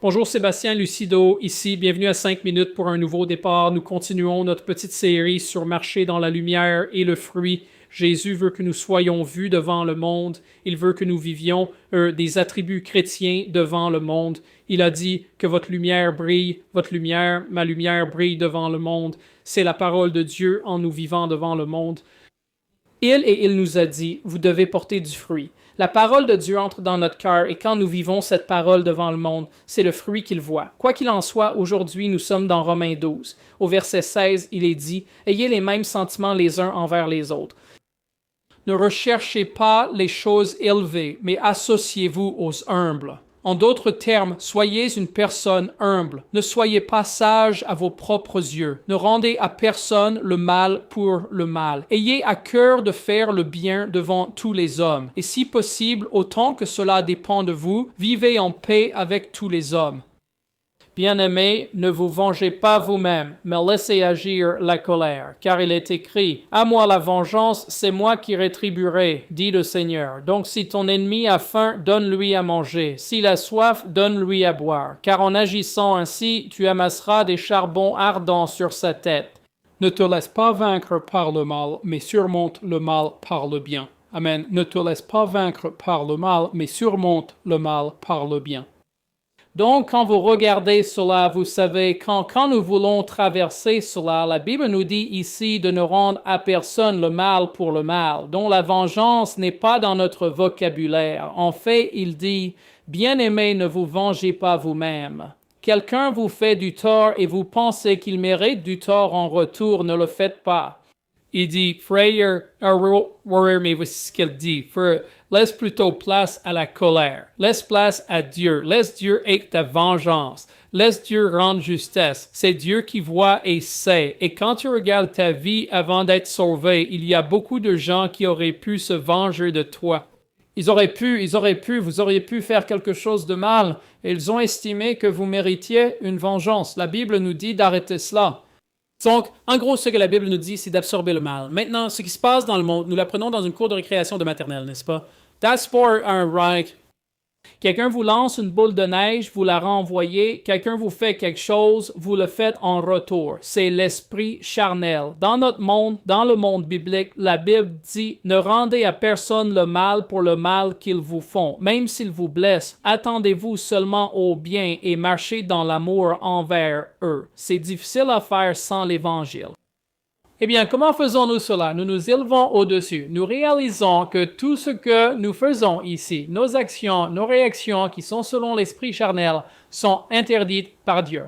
Bonjour Sébastien Lucido, ici, bienvenue à 5 minutes pour un nouveau départ. Nous continuons notre petite série sur marcher dans la lumière et le fruit. Jésus veut que nous soyons vus devant le monde. Il veut que nous vivions des attributs chrétiens devant le monde. Il a dit que votre lumière brille, votre lumière, ma lumière brille devant le monde. C'est la parole de Dieu en nous vivant devant le monde. Il nous a dit, vous devez porter du fruit. La parole de Dieu entre dans notre cœur et quand nous vivons cette parole devant le monde, c'est le fruit qu'il voit. Quoi qu'il en soit, aujourd'hui, nous sommes dans Romains 12. Au verset 16, il est dit, « Ayez les mêmes sentiments les uns envers les autres. Ne recherchez pas les choses élevées, mais associez-vous aux humbles. » En d'autres termes, soyez une personne humble. Ne soyez pas sage à vos propres yeux. Ne rendez à personne le mal pour le mal. Ayez à cœur de faire le bien devant tous les hommes. Et si possible, autant que cela dépend de vous, vivez en paix avec tous les hommes. Bien-aimés, ne vous vengez pas vous-même, mais laissez agir la colère, car il est écrit, « À moi la vengeance, c'est moi qui rétribuerai, dit le Seigneur. Donc si ton ennemi a faim, donne-lui à manger. S'il a soif, donne-lui à boire. Car en agissant ainsi, tu amasseras des charbons ardents sur sa tête. Ne te laisse pas vaincre par le mal, mais surmonte le mal par le bien. » Amen. Ne te laisse pas vaincre par le mal, mais surmonte le mal par le bien. Donc, quand vous regardez cela, vous savez, quand nous voulons traverser cela, la Bible nous dit ici de ne rendre à personne le mal pour le mal, dont la vengeance n'est pas dans notre vocabulaire. En fait, il dit, « Bien-aimés, ne vous vengez pas vous-même. » Quelqu'un vous fait du tort et vous pensez qu'il mérite du tort en retour, ne le faites pas. Il dit, frère, mais voici ce qu'il dit, frère, laisse plutôt place à la colère, laisse place à Dieu, laisse Dieu être ta vengeance, laisse Dieu rendre justesse. C'est Dieu qui voit et sait. Et quand tu regardes ta vie avant d'être sauvé, il y a beaucoup de gens qui auraient pu se venger de toi. Vous auriez pu faire quelque chose de mal, et ils ont estimé que vous méritiez une vengeance. La Bible nous dit d'arrêter cela. Donc, en gros, ce que la Bible nous dit, c'est d'absorber le mal. Maintenant, ce qui se passe dans le monde, nous l'apprenons dans une cour de récréation de maternelle, n'est-ce pas? Das pour un Reich. Quelqu'un vous lance une boule de neige, vous la renvoyez. Quelqu'un vous fait quelque chose, vous le faites en retour. C'est l'esprit charnel. Dans notre monde, dans le monde biblique, la Bible dit « Ne rendez à personne le mal pour le mal qu'ils vous font, même s'ils vous blessent. Attendez-vous seulement au bien et marchez dans l'amour envers eux. » C'est difficile à faire sans l'Évangile. Eh bien, comment faisons-nous cela? Nous nous élevons au-dessus. Nous réalisons que tout ce que nous faisons ici, nos actions, nos réactions qui sont selon l'esprit charnel, sont interdites par Dieu.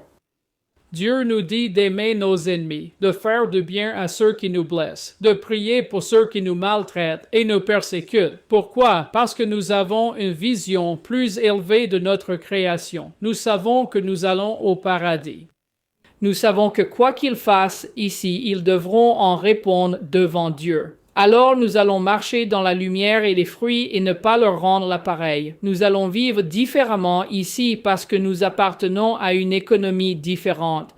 Dieu nous dit d'aimer nos ennemis, de faire du bien à ceux qui nous blessent, de prier pour ceux qui nous maltraitent et nous persécutent. Pourquoi? Parce que nous avons une vision plus élevée de notre création. Nous savons que nous allons au paradis. Nous savons que quoi qu'ils fassent ici, ils devront en répondre devant Dieu. Alors nous allons marcher dans la lumière et les fruits et ne pas leur rendre l'appareil. Nous allons vivre différemment ici parce que nous appartenons à une économie différente.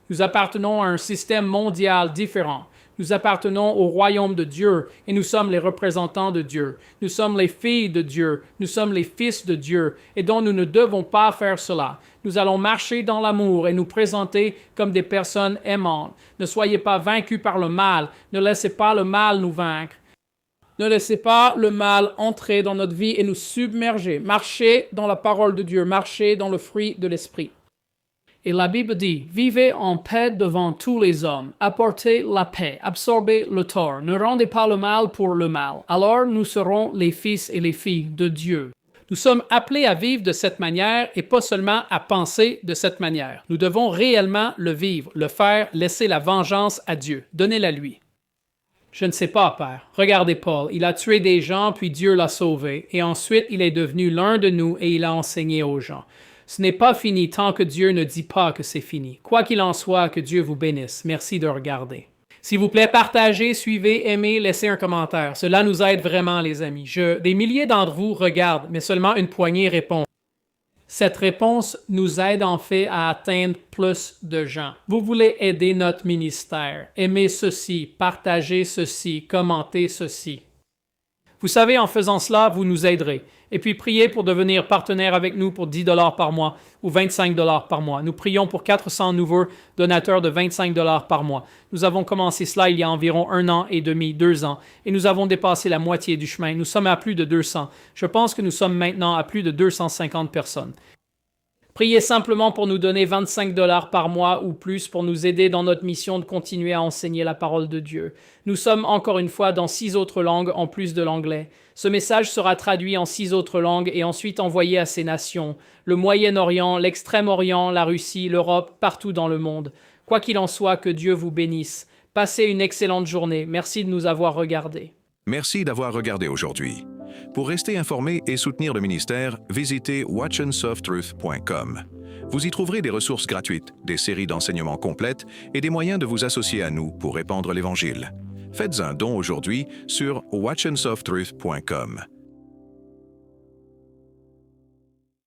Nous appartenons à un système mondial différent. Nous appartenons au royaume de Dieu et nous sommes les représentants de Dieu. Nous sommes les filles de Dieu. Nous sommes les fils de Dieu et donc nous ne devons pas faire cela. Nous allons marcher dans l'amour et nous présenter comme des personnes aimantes. Ne soyez pas vaincus par le mal. Ne laissez pas le mal nous vaincre. Ne laissez pas le mal entrer dans notre vie et nous submerger. Marchez dans la parole de Dieu. Marchez dans le fruit de l'esprit. Et la Bible dit, vivez en paix devant tous les hommes, apportez la paix, absorbez le tort, ne rendez pas le mal pour le mal. Alors nous serons les fils et les filles de Dieu. Nous sommes appelés à vivre de cette manière et pas seulement à penser de cette manière. Nous devons réellement le vivre, le faire, laisser la vengeance à Dieu, donnez-la lui. Je ne sais pas, Père. Regardez Paul, il a tué des gens puis Dieu l'a sauvé et ensuite il est devenu l'un de nous et il a enseigné aux gens. Ce n'est pas fini tant que Dieu ne dit pas que c'est fini. Quoi qu'il en soit, que Dieu vous bénisse. Merci de regarder. S'il vous plaît, partagez, suivez, aimez, laissez un commentaire. Cela nous aide vraiment, les amis. Des milliers d'entre vous regardent, mais seulement une poignée répond. Cette réponse nous aide en fait à atteindre plus de gens. Vous voulez aider notre ministère. Aimez ceci, partagez ceci, commentez ceci. Vous savez, en faisant cela, vous nous aiderez. Et puis priez pour devenir partenaire avec nous pour 10 par mois ou 25 par mois. Nous prions pour 400 nouveaux donateurs de 25 par mois. Nous avons commencé cela il y a environ 1 an et demi, 2 ans, et nous avons dépassé la moitié du chemin. Nous sommes à plus de 200. Je pense que nous sommes maintenant à plus de 250 personnes. Priez simplement pour nous donner 25 par mois ou plus pour nous aider dans notre mission de continuer à enseigner la parole de Dieu. Nous sommes encore une fois dans 6 autres langues en plus de l'anglais. Ce message sera traduit en 6 autres langues et ensuite envoyé à ces nations, le Moyen-Orient, l'Extrême-Orient, la Russie, l'Europe, partout dans le monde. Quoi qu'il en soit, que Dieu vous bénisse. Passez une excellente journée. Merci de nous avoir regardés. Merci d'avoir regardé aujourd'hui. Pour rester informé et soutenir le ministère, visitez watchansofttruth.com. Vous y trouverez des ressources gratuites, des séries d'enseignements complètes et des moyens de vous associer à nous pour répandre l'Évangile. Faites un don aujourd'hui sur watchansofttruth.com.